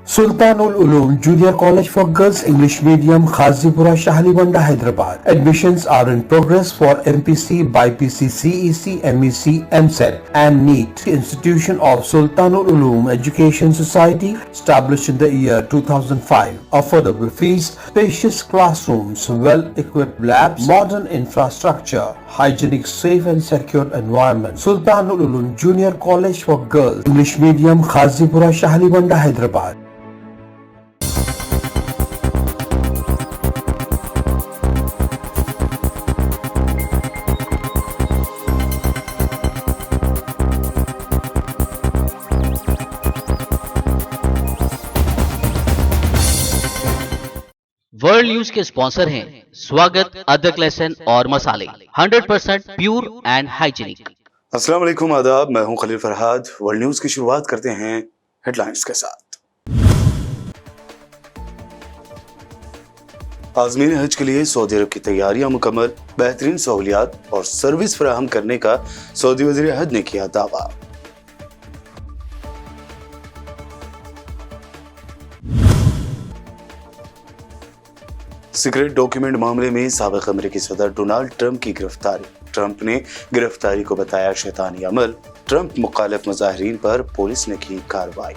Sultanul Uloom Junior College for Girls English Medium, Khazipura, Shahalibanda, Hyderabad. Admissions are in progress for MPC, BIPC, CEC, MEC, MSET and NEET. Institution of Sultanul Uloom Education Society, established in the year 2005. Affordable fees, spacious classrooms, well-equipped labs, modern infrastructure, hygienic, safe and secure environment. Sultanul Uloom Junior College for Girls English Medium, Khazipura, Shahalibanda, Hyderabad. World news के sponsor हैं स्वागत, अदरक, लहसुन और मसाले 100% pure and hygienic. अस्सलाम वालेकुम, आदाब। मैं हूं खलील फरहाद। वर्ल्ड न्यूज की शुरुआत करते हैं हेडलाइंस के साथ। आज़मीन हज के लिए सऊदी अरब की तैयारियां मुकम्मल, बेहतरीन सहूलियात और सर्विस फराहम करने का सऊदी वज़ीर हज ने किया दावा। सीक्रेट डॉक्यूमेंट मामले में साबिक अमेरिकी सदर डोनाल्ड ट्रंप की गिरफ्तारी। ट्रंप ने गिरफ्तारी को बताया शैतानी अमल। ट्रंप मुखालिफ मुजाहिरीन पर पुलिस ने की कार्रवाई।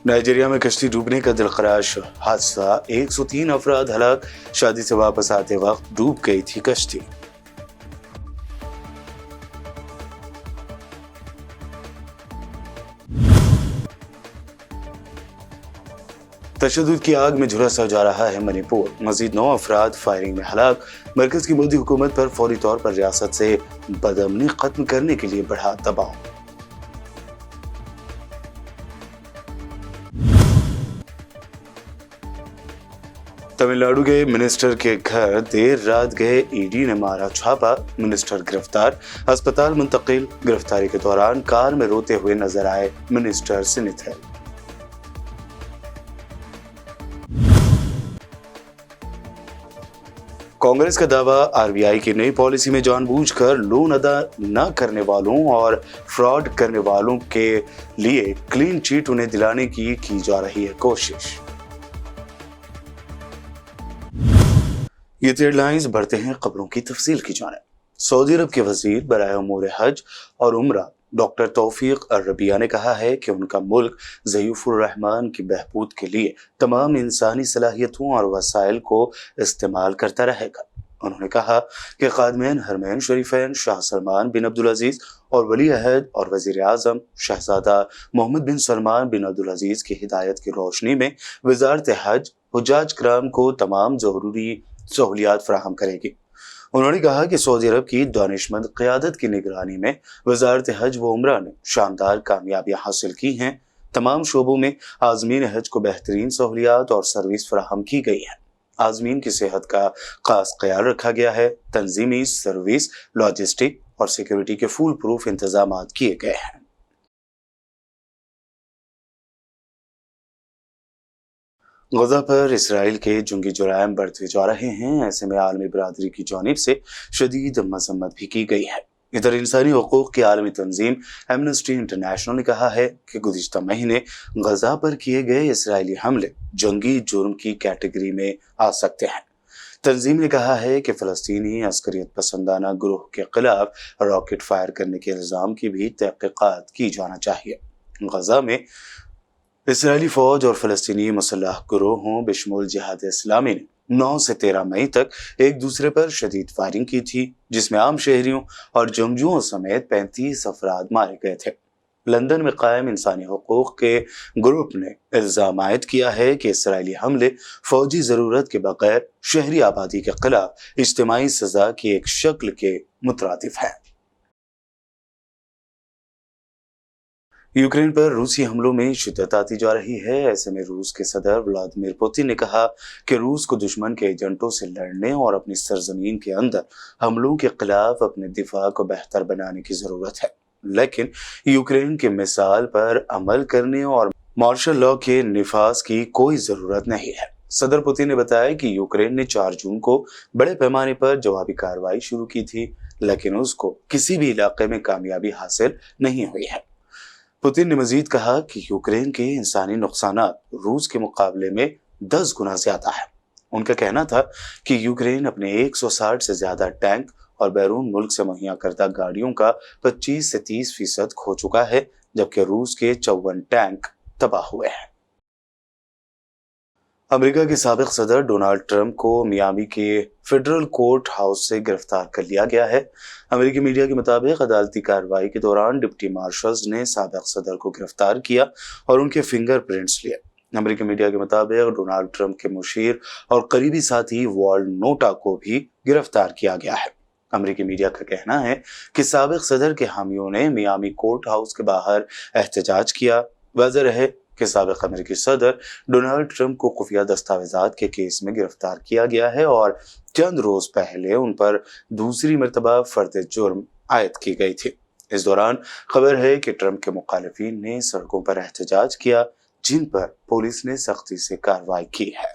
नाइजीरिया में कश्ती डूबने का दिलखराश हादसा, 103 अफराद हलाक। शादी से वापस आते वक्त डूब गई थी कश्ती। तशद्दुद की आग में झुलसा जा रहा है मणिपुर। मजीद 9 अफराद फायरिंग में हलाक। मरकज की मोदी हुकूमत पर फौरी तौर पर रियासत से बदअमनी खत्म करने के लिए बढ़ा दबाव। तमिलनाडु के मिनिस्टर के घर देर रात गए ईडी ने मारा छापा। मिनिस्टर गिरफ्तार, अस्पताल मुंतकिल। गिरफ्तारी के दौरान कार में रोते हुए नजर आए मिनिस्टर सिनिथल। कांग्रेस का दावा, आरबीआई की नई पॉलिसी में जानबूझकर लोन अदा न करने वालों और फ्रॉड करने वालों के लिए क्लीन चिट उन्हें दिलाने की जा रही है कोशिश। ये हेडलाइंस बढ़ते हैं खबरों की तफसील की जानिब। सऊदी अरब के वजीर बराए उमूर हज और उम्रा डॉक्टर तौफीक अल-रबिया ने कहा है कि उनका मुल्क ज़य्यफ़ुर रहमान की बहबूद के लिए तमाम इंसानी सलाहियतों और वसाइल को इस्तेमाल करता रहेगा। उन्होंने कहा कि खादिमैन हरमैन शरीफैन शाह सलमान बिन अब्दुल अजीज और वली अहद और वजीर आज़म शहजादा मोहम्मद बिन सलमान बिन अब्दुल अजीज की हिदायत की रोशनी में वज़ारत हज हुज्जाज कराम को तमाम ज़रूरी सहूलियात फराहम करेगी। उन्होंने कहा कि सऊदी अरब की दानिशमंद क़यादत की निगरानी में वज़ारत हज व उम्रा ने शानदार कामयाबियां हासिल की हैं। तमाम शोबों में आज़मीन हज को बेहतरीन सहूलियात और सर्विस फराहम की गई है। आज़मीन की सेहत का खास ख्याल रखा गया है। तंजीमी, सर्विस, लॉजिस्टिक और सिक्योरिटी के फुल प्रूफ इंतजाम किए गए हैं। गजा पर इसराइल के जंगी जुराइम बढ़ते जा रहे हैं। ऐसे में आलमी बरादरी की जानिब से शदीद मजम्मत भी की गई है। इधर इंसानी हुकूक की आलमी तंजीम एमनेस्टी इंटरनेशनल ने कहा है कि गुज़िश्ता महीने गजा पर किए गए इसराइली हमले जंगी जुर्म की कैटेगरी में आ सकते हैं। तंजीम ने कहा है कि फ़लस्तीनी अस्करियत पसंदाना ग्रोह के खिलाफ रॉकेट फायर करने के इल्ज़ाम की भी तहक़ीक़ात की जाना चाहिए। गजा में इसराइली फौज और फ़लस्तीनी मुसल्लह गिरोहों बेशमूल जिहाद इस्लामी ने 9 से 13 मई तक एक दूसरे पर शदीद फायरिंग की थी, जिसमें आम शहरियों और जंगजुओं समेत 35 अफराद मारे गए थे। लंदन में कायम इंसानी हुकूक के ग्रुप ने इल्ज़ाम आयद किया है कि इसराइली हमले फौजी ज़रूरत के बगैर शहरी आबादी के खिलाफ इज्तिमाई सज़ा की एक शक्ल के मुतरादिफ है। यूक्रेन पर रूसी हमलों में शिद्दत आती जा रही है। ऐसे में रूस के सदर व्लादिमीर पुतिन ने कहा कि रूस को दुश्मन के एजेंटों से लड़ने और अपनी सरजमीन के अंदर हमलों के खिलाफ अपने दिफा को बेहतर बनाने की जरूरत है, लेकिन यूक्रेन की मिसाल पर अमल करने और मार्शल लॉ के निफाज की कोई जरूरत नहीं है। सदर पुतिन ने बताया कि यूक्रेन ने 4 जून को बड़े पैमाने पर जवाबी कार्रवाई शुरू की थी, लेकिन उसको किसी भी इलाके में कामयाबी हासिल नहीं हुई है। पुतिन ने मजीद कहा कि यूक्रेन के इंसानी नुकसानात रूस के मुकाबले में 10 गुना ज्यादा है। उनका कहना था कि यूक्रेन अपने 160 से ज्यादा टैंक और बैरून मुल्क से मुहैया करदा गाड़ियों का 25 से 30% खो चुका है, जबकि रूस के 54 टैंक तबाह हुए हैं। अमेरिका के साबिक सदर डोनाल्ड ट्रंप को मियामी के फेडरल कोर्ट हाउस से गिरफ्तार कर लिया गया है। अमेरिकी मीडिया के मुताबिक अदालती कार्रवाई के दौरान डिप्टी मार्शल्स ने साबिक सदर को गिरफ्तार किया और उनके फिंगरप्रिंट्स लिए। अमेरिकी मीडिया के मुताबिक डोनाल्ड ट्रंप के मुशीर और करीबी साथी वॉल्ड नोटा को भी गिरफ्तार किया गया है। अमेरिकी मीडिया का कहना है कि साबिक सदर के हामियों ने मियामी कोर्ट हाउस के बाहर एहतजाज किया। वजह है कि साबिक अमेरिकी सदर डोनाल्ड ट्रंप को खुफिया दस्तावेजात के केस में गिरफ्तार किया गया है और चंद रोज पहले उन पर दूसरी मर्तबा फर्द जुर्म आयद की गई थी। इस दौरान खबर है कि ट्रंप के मुखालिफिन ने सड़कों पर एहतजाज किया, जिन पर पुलिस ने सख्ती से कार्रवाई की है।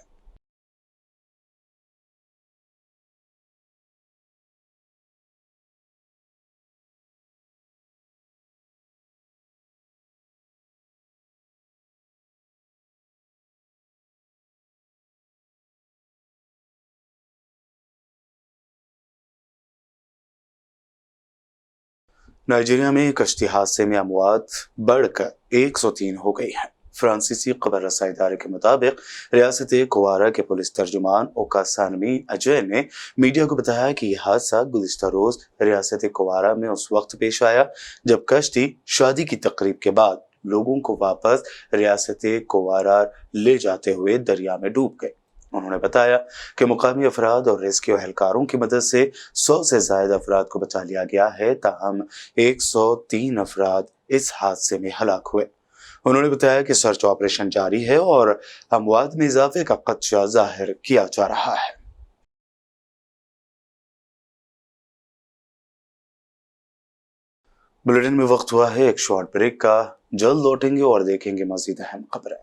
नाइजीरिया में कश्ती हादसे में अमवात बढ़कर 103 हो गई है। फ्रांसीसी खबर रसाई इदारे के मुताबिक रियासत कुवारा के पुलिस तर्जुमान ओकासानमी अजय ने मीडिया को बताया कि यह हादसा गुज़िश्ता रोज रियासत कुवारा में उस वक्त पेश आया जब कश्ती शादी की तकरीब के बाद लोगों को वापस रियासत कुवारा ले जाते हुए दरिया में डूब गई। उन्होंने बताया कि मुकामी अफराद और रेस्क्यू एहलकारों की मदद से 100 से ज्यादा अफराद को बचा लिया गया है, ताहम 103 अफराद इस हादसे में हलाक हुए। उन्होंने बताया कि सर्च ऑपरेशन जारी है और अमवात में इजाफे का खदशा जाहिर किया जा रहा है। बुलेटिन में वक्त हुआ है एक शॉर्ट ब्रेक का। जल्द लौटेंगे और देखेंगे मजीद अहम खबरें।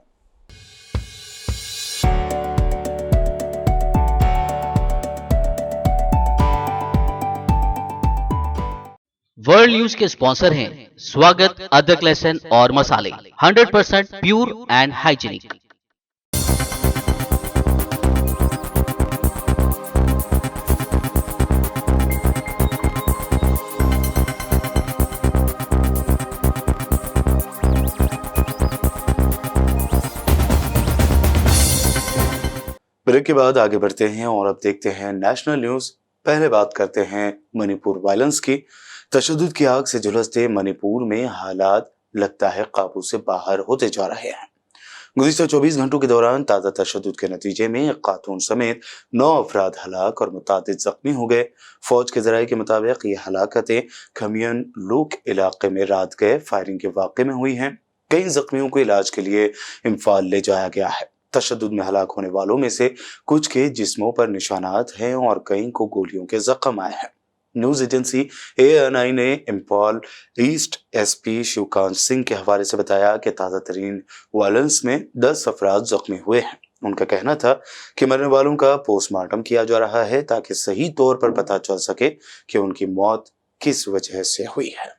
वर्ल्ड न्यूज के स्पॉन्सर हैं स्वागत, अदरक, लहसुन और मसाले, 100% प्योर एंड हाइजीनिक। ब्रेक के बाद आगे बढ़ते हैं और अब देखते हैं नेशनल न्यूज। पहले बात करते हैं मणिपुर वायलेंस की। तशद्दुद की आग से झुलसते मणिपुर में हालात लगता है काबू से बाहर होते जा रहे हैं। गुज़िश्ता 24 घंटों के दौरान ताज़ा तशद्दुद के नतीजे में एक खातून समेत 9 अफराद हलाक और मुतादिद जख्मी हो गए। फौज के ज़राए के मुताबिक ये हलाकतें खमियन लूक इलाके में रात गए फायरिंग के वाक़े में हुई हैं। कई जख्मियों को इलाज के लिए इम्फाल ले जाया गया है। तशद्दुद में हलाक होने वालों में से कुछ के जिस्मों पर निशानात हैं और कई को गोलियों के जख्म आए हैं। न्यूज एजेंसी ANI ने इम्फाल ईस्ट SP शिवकांत सिंह के हवाले से बताया कि ताज़ा तरीन वायलेंस में 10 अफराद जख्मी हुए हैं। उनका कहना था कि मरने वालों का पोस्टमार्टम किया जा रहा है ताकि सही तौर पर पता चल सके कि उनकी मौत किस वजह से हुई है।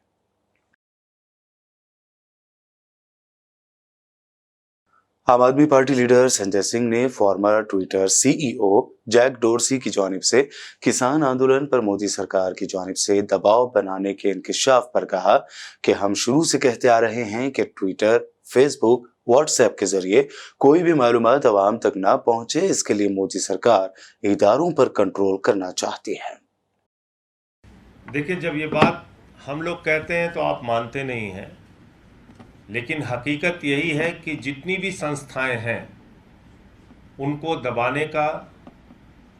आम आदमी पार्टी लीडर संजय सिंह ने फॉर्मर ट्विटर CEO जैक डोरसी की जानिब से किसान आंदोलन पर मोदी सरकार की जानिब से दबाव बनाने के इंकशाफ पर कहा कि हम शुरू से कहते आ रहे हैं कि ट्विटर, फेसबुक, व्हाट्सएप के जरिए कोई भी मालूमात आवाम तक ना पहुंचे, इसके लिए मोदी सरकार इदारों पर कंट्रोल करना चाहती है। देखिए, जब ये बात हम लोग कहते हैं तो आप मानते नहीं हैं, लेकिन हकीकत यही है कि जितनी भी संस्थाएं हैं उनको दबाने का,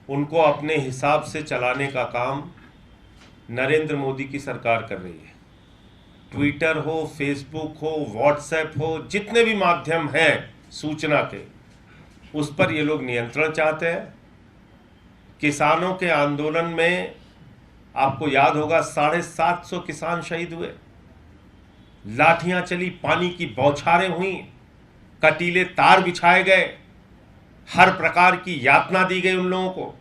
उनको अपने हिसाब से चलाने का काम नरेंद्र मोदी की सरकार कर रही है। ट्विटर हो, फेसबुक हो, व्हाट्सएप हो, जितने भी माध्यम हैं सूचना के, उस पर ये लोग नियंत्रण चाहते हैं। किसानों के आंदोलन में आपको याद होगा 750 किसान शहीद हुए, लाठियां चली, पानी की बौछारें हुई, कटीले तार बिछाए गए, हर प्रकार की यातना दी गई उन लोगों को।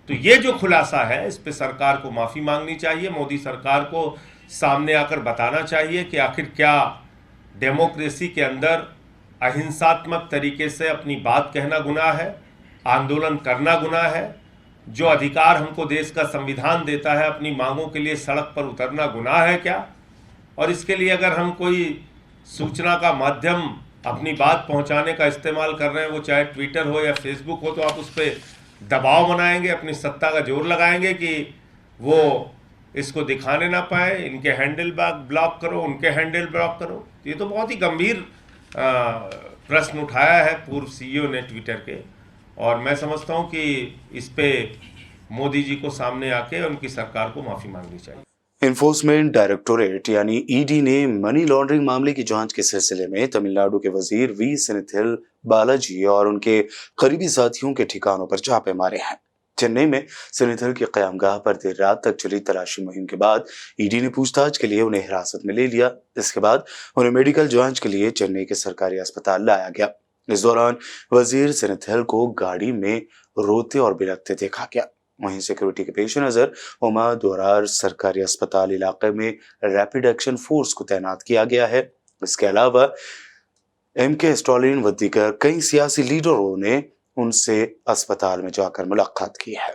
तो ये जो खुलासा है, इस पे सरकार को माफ़ी मांगनी चाहिए। मोदी सरकार को सामने आकर बताना चाहिए कि आखिर क्या डेमोक्रेसी के अंदर अहिंसात्मक तरीके से अपनी बात कहना गुनाह है, आंदोलन करना गुनाह है, जो अधिकार हमको देश का संविधान देता है अपनी मांगों के लिए सड़क पर उतरना गुनाह है क्या? और इसके लिए अगर हम कोई सूचना का माध्यम अपनी बात पहुंचाने का इस्तेमाल कर रहे हैं, वो चाहे ट्विटर हो या फेसबुक हो, तो आप उस पर दबाव बनाएंगे, अपनी सत्ता का जोर लगाएंगे कि वो इसको दिखाने ना पाए, इनके हैंडल ब्लॉक करो, उनके हैंडल ब्लॉक करो। ये तो बहुत ही गंभीर प्रश्न उठाया है पूर्व सीईओ ने ट्विटर के, और मैं समझता हूं कि इस पे मोदी जी को सामने आके उनकी सरकार को माफी मांगनी चाहिए। इन्फोर्समेंट डायरेक्टोरेट यानी ईडी ने मनी लॉन्ड्रिंग मामले की जांच के सिलसिले में तमिलनाडु के वजीर वी सेनेथिल बालाजी और उनके करीबी साथियों के ठिकानों पर छापे मारे हैं। चेन्नई में सेनेथिल की क़यामगाह पर देर रात तक चली तलाशी मुहिम के बाद ईडी ने पूछताछ के लिए उन्हें हिरासत में ले लिया। इसके बाद उन्हें मेडिकल जांच के लिए चेन्नई के सरकारी अस्पताल लाया गया। इस दौरान वजीर सेनेथिल को गाड़ी में रोते और बिलखते देखा गया। वहीं सिक्योरिटी के पेश नजर उमा द्वारा सरकारी अस्पताल इलाके में रैपिड एक्शन फोर्स को तैनात किया गया है। इसके अलावा एमके स्टालिन व दीगर कई सियासी लीडरों ने उनसे अस्पताल में जाकर मुलाकात की है।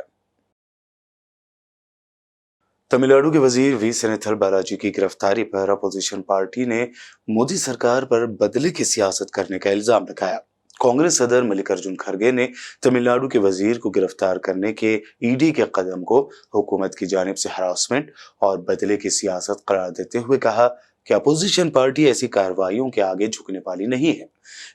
तमिलनाडु के वजीर वी सेनेथिल बालाजी की गिरफ्तारी पर अपोजिशन पार्टी ने मोदी सरकार पर बदले की सियासत करने का इल्जाम लगाया। कांग्रेस सदर मल्लिकार्जुन खड़गे ने तमिलनाडु के वजीर को गिरफ्तार करने के ईडी के कदम को हुकूमत की जानिब से हरासमेंट और बदले की सियासत करार देते हुए कहा कि अपोजिशन पार्टी ऐसी कार्रवाइयों के आगे झुकने वाली नहीं है।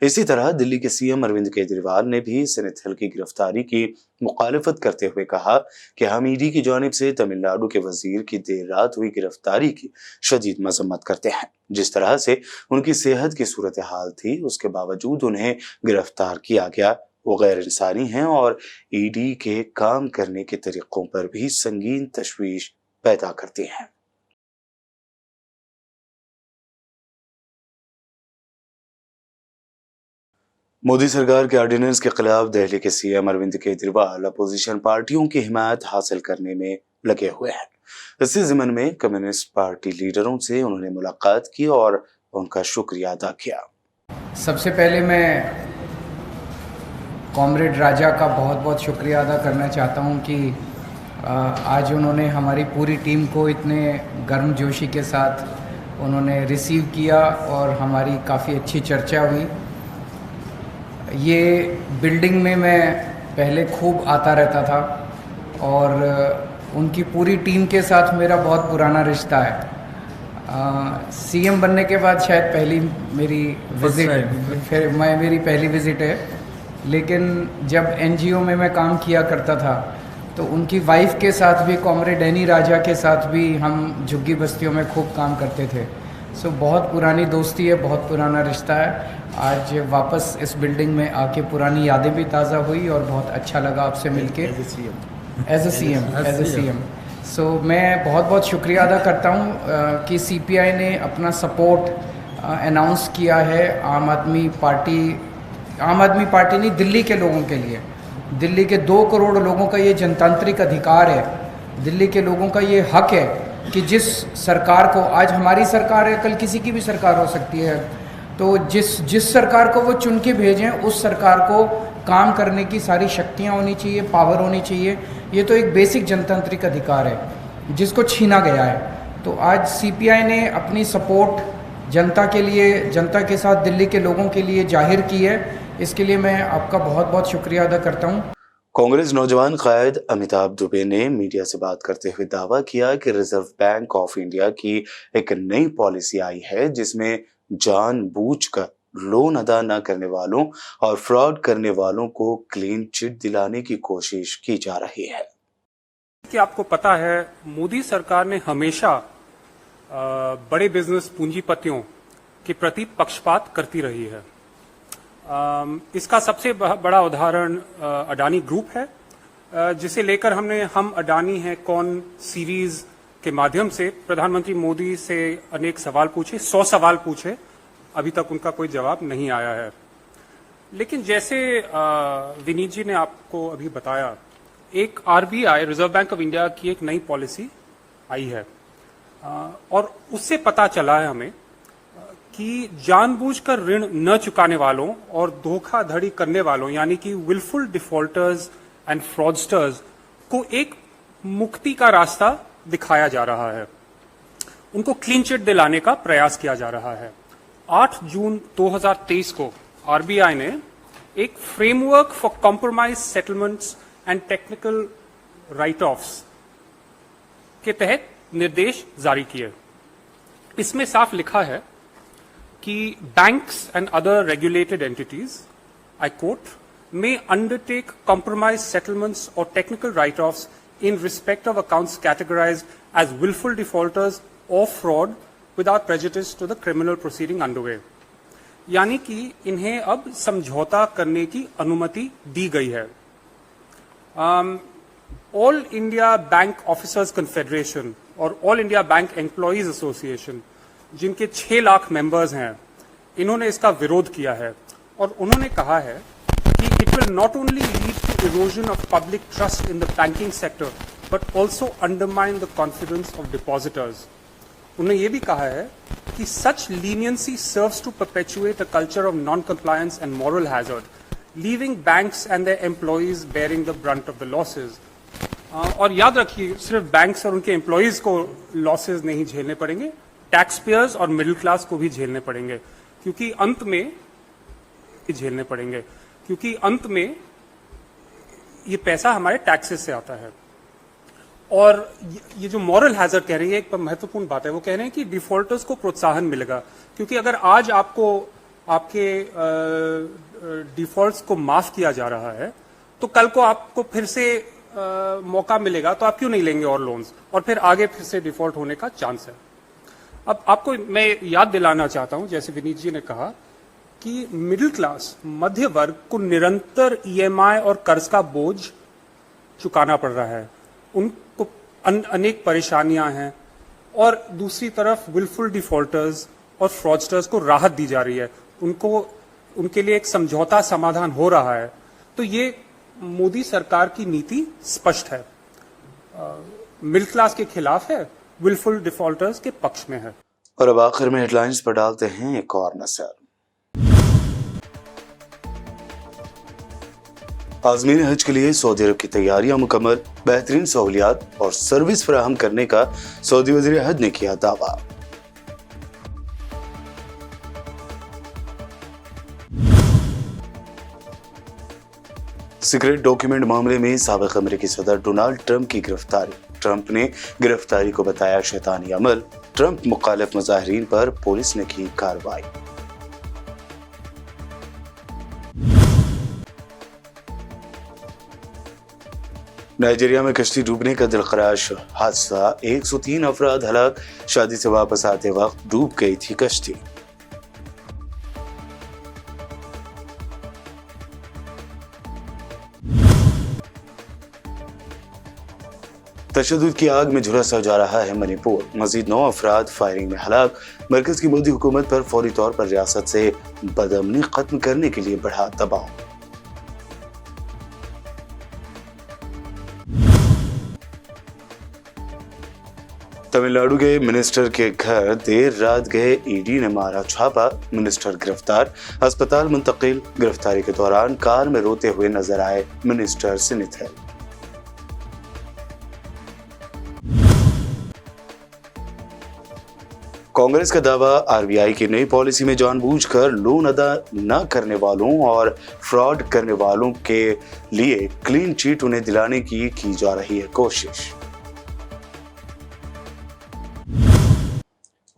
इसी तरह दिल्ली के सीएम अरविंद केजरीवाल ने भी सेनेथिल की गिरफ्तारी की मुखालिफत करते हुए कहा कि हम ईडी की जानिब से तमिलनाडु के वजीर की देर रात हुई गिरफ्तारी की शदीद मजम्मत करते हैं। जिस तरह से उनकी सेहत की सूरत हाल थी, उसके बावजूद उन्हें गिरफ्तार किया गया, वो गैर इंसानी हैं और ईडी के काम करने के तरीकों पर भी संगीन तशवीश पैदा करती हैं। मोदी सरकार के ऑर्डिनेंस के खिलाफ दिल्ली के सीएम अरविंद केजरीवाल अपोजिशन पार्टियों की हिमायत हासिल करने में लगे हुए हैं। इसी ज़िम्न में कम्युनिस्ट पार्टी लीडरों से उन्होंने मुलाकात की और उनका शुक्रिया अदा किया। सबसे पहले मैं कॉमरेड राजा का बहुत बहुत शुक्रिया अदा करना चाहता हूं कि आज उन्होंने हमारी पूरी टीम को इतने गर्मजोशी के साथ उन्होंने रिसीव किया और हमारी काफ़ी अच्छी चर्चा हुई। ये बिल्डिंग में मैं पहले खूब आता रहता था और उनकी पूरी टीम के साथ मेरा बहुत पुराना रिश्ता है। सीएम बनने के बाद शायद पहली मेरी विज़िट मेरी पहली विज़िट है, लेकिन जब एनजीओ में मैं काम किया करता था तो उनकी वाइफ के साथ भी, कॉमरेड एनी राजा के साथ भी हम झुग्गी बस्तियों में खूब काम करते थे। सो बहुत पुरानी दोस्ती है, बहुत पुराना रिश्ता है। आज वापस इस बिल्डिंग में आके पुरानी यादें भी ताज़ा हुई और बहुत अच्छा लगा आपसे मिलके एज ए सीएम। सो मैं बहुत बहुत शुक्रिया अदा करता हूँ कि सीपीआई ने अपना सपोर्ट अनाउंस किया है आम आदमी पार्टी नहीं, दिल्ली के लोगों के लिए। दिल्ली के 2 करोड़ लोगों का ये जनतांत्रिक अधिकार है, दिल्ली के लोगों का ये हक है कि जिस सरकार को, आज हमारी सरकार है, कल किसी की भी सरकार हो सकती है, तो जिस सरकार को वो चुन के भेजें उस सरकार को काम करने की सारी शक्तियाँ होनी चाहिए, पावर होनी चाहिए। ये तो एक बेसिक जनतांत्रिक अधिकार है जिसको छीना गया है। तो आज सीपीआई ने अपनी सपोर्ट जनता के लिए, जनता के साथ दिल्ली के लोगों के लिए जाहिर की है। इसके लिए मैं आपका बहुत बहुत शुक्रिया अदा करता हूँ। कांग्रेस नौजवान कायद अमिताभ दुबे ने मीडिया से बात करते हुए दावा किया कि रिजर्व बैंक ऑफ इंडिया की एक नई पॉलिसी आई है जिसमें जानबूझकर लोन अदा न करने वालों और फ्रॉड करने वालों को क्लीन चिट दिलाने की कोशिश की जा रही है। कि आपको पता है, मोदी सरकार ने हमेशा बड़े बिजनेस पूंजीपतियों के प्रति पक्षपात करती रही है। इसका सबसे बड़ा उदाहरण अडानी ग्रुप है, जिसे लेकर हम अडानी है कौन सीरीज के माध्यम से प्रधानमंत्री मोदी से अनेक सवाल पूछे, 100 सवाल पूछे, अभी तक उनका कोई जवाब नहीं आया है। लेकिन जैसे विनीत जी ने आपको अभी बताया, एक RBI reserve bank of India की एक नई पॉलिसी आई है और उससे पता चला है हमें कि जानबूझकर ऋण न चुकाने वालों और धोखाधड़ी करने वालों यानी कि विलफुल डिफॉल्टर्स एंड फ्रॉडस्टर्स को एक मुक्ति का रास्ता दिखाया जा रहा है, उनको क्लीन चिट दिलाने का प्रयास किया जा रहा है। 8 जून 2023 को आरबीआई ने एक framework for compromise settlements and technical right offs के तहत निर्देश जारी किए। इसमें साफ लिखा है कि banks and other regulated entities, I quote, may undertake compromise settlements or technical write-offs in respect of accounts categorized as willful defaulters or fraud without prejudice to the criminal proceeding underway. यानी कि इन्हें अब समझौता करने की अनुमति दी गई है। All India bank officers confederation और all India bank employees association, जिनके 6 लाख मेंबर्स हैं, इन्होंने इसका विरोध किया है और उन्होंने कहा है कि it will not only lead to erosion of public trust in the banking sector but also undermine the confidence of depositors. उन्होंने ये भी कहा है कि such leniency serves to perpetuate a culture of non-compliance and moral hazard, leaving banks and their employees bearing the brunt of the losses. और याद रखिए, सिर्फ बैंक्स और उनके एम्प्लॉइज को लॉसेज नहीं झेलने पड़ेंगे, टैक्स पेयर्स और मिडिल क्लास को भी झेलने पड़ेंगे, क्योंकि अंत में ये पैसा हमारे टैक्सेस से आता है। और ये जो मॉरल हैजर्ड कह रही है, एक महत्वपूर्ण बात है, वो कह रहे हैं कि डिफॉल्टर्स को प्रोत्साहन मिलेगा, क्योंकि अगर आज आपको आपके डिफॉल्ट्स को माफ किया जा रहा है तो कल को आपको फिर से मौका मिलेगा तो आप क्यों नहीं लेंगे और लोन्स, और फिर आगे फिर से डिफॉल्ट होने का चांस है। अब आपको मैं याद दिलाना चाहता हूं, जैसे विनीत जी ने कहा, कि मिडिल क्लास, मध्य वर्ग को निरंतर ईएमआई और कर्ज का बोझ चुकाना पड़ रहा है, उनको अनेक परेशानियां हैं, और दूसरी तरफ विलफुल डिफॉल्टर्स और फ्रॉडस्टर्स को राहत दी जा रही है, उनके लिए एक समझौता समाधान हो रहा है। तो ये मोदी सरकार की नीति स्पष्ट है, मिडिल क्लास के खिलाफ है, विलफुल डिफॉल्टर्स के पक्ष में है। और अब आखिर में हेडलाइंस पर डालते हैं एक और नजर। आज़मीन हज के लिए सऊदी अरब की तैयारियां मुकम्मल, बेहतरीन सहूलियात और सर्विस फराहम करने का सऊदी वज़ीर हज ने किया दावा। सीक्रेट डॉक्यूमेंट मामले में साबिक अमेरिकी सदर डोनाल्ड ट्रंप की गिरफ्तारी, ट्रंप ने गिरफ्तारी को बताया शैतानी अमल, ट्रंप मुखालिफ मुजाहिरीन पर पुलिस ने की कार्रवाई। नाइजीरिया में कश्ती डूबने का दिलखराश हादसा, 103 अफराद हलाक, शादी से वापस आते वक्त डूब गई थी कश्ती। तशद्दुद की आग में झुलसा जा रहा है मणिपुर, मजीद 9 अफराद फायरिंग में हलाक, मरकज की मोदी हुकूमत पर फौरी तौर पर रियासत से बदअमनी खत्म करने के लिए बढ़ा दबाव। तमिलनाडु के मिनिस्टर के घर देर रात गए ईडी ने मारा छापा, मिनिस्टर गिरफ्तार, अस्पताल मुंतकिल। गिरफ्तारी के दौरान कार में रोते हुए नजर आए मिनिस्टर सिनिथल। कांग्रेस का दावा, आरबीआई की नई पॉलिसी में जानबूझकर लोन अदा न करने वालों और फ्रॉड करने वालों के लिए क्लीन चिट उन्हें दिलाने की जा रही है कोशिश।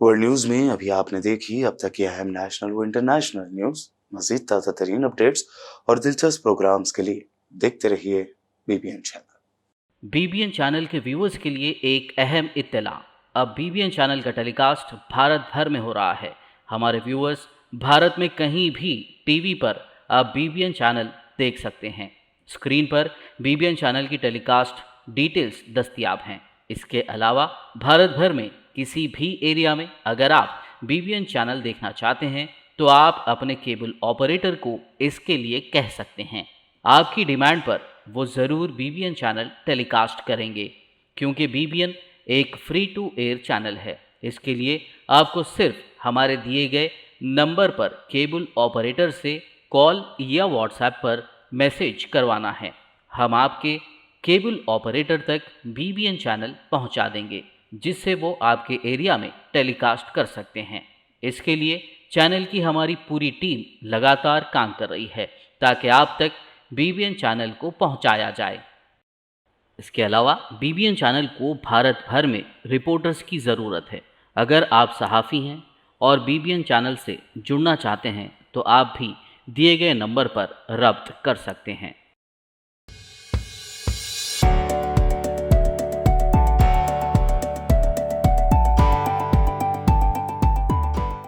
वर्ल्ड न्यूज में अभी आपने देखी अब तक की अहम नेशनल व इंटरनेशनल न्यूज। मजीद ताज़ा तरीन अपडेट्स और दिलचस्प प्रोग्राम्स के लिए देखते रहिए बीबीएन चैनल। बीबीएन चैनल के व्यूअर्स के लिए एक अहम इत्तला, अब बीबीएन चैनल का टेलीकास्ट भारत भर में हो रहा है। हमारे व्यूअर्स भारत में कहीं भी टीवी पर अब बीबीएन चैनल देख सकते हैं। स्क्रीन पर बीबीएन चैनल की टेलीकास्ट डिटेल्स दस्तयाब हैं। इसके अलावा भारत भर में किसी भी एरिया में अगर आप बीबीएन चैनल देखना चाहते हैं तो आप अपने केबल ऑपरेटर को इसके लिए कह सकते हैं। आपकी डिमांड पर वो ज़रूर बीबीएन चैनल टेलीकास्ट करेंगे, क्योंकि बीबीएन एक फ्री टू एयर चैनल है। इसके लिए आपको सिर्फ हमारे दिए गए नंबर पर केबल ऑपरेटर से कॉल या व्हाट्सएप पर मैसेज करवाना है। हम आपके केबल ऑपरेटर तक बीबीएन चैनल पहुंचा देंगे, जिससे वो आपके एरिया में टेलीकास्ट कर सकते हैं। इसके लिए चैनल की हमारी पूरी टीम लगातार काम कर रही है ताकि आप तक बीबीएन चैनल को पहुंचाया जाए। इसके अलावा बीबीएन चैनल को भारत भर में रिपोर्टर्स की ज़रूरत है। अगर आप सहाफ़ी हैं और बीबीएन चैनल से जुड़ना चाहते हैं तो आप भी दिए गए नंबर पर रब्त कर सकते हैं।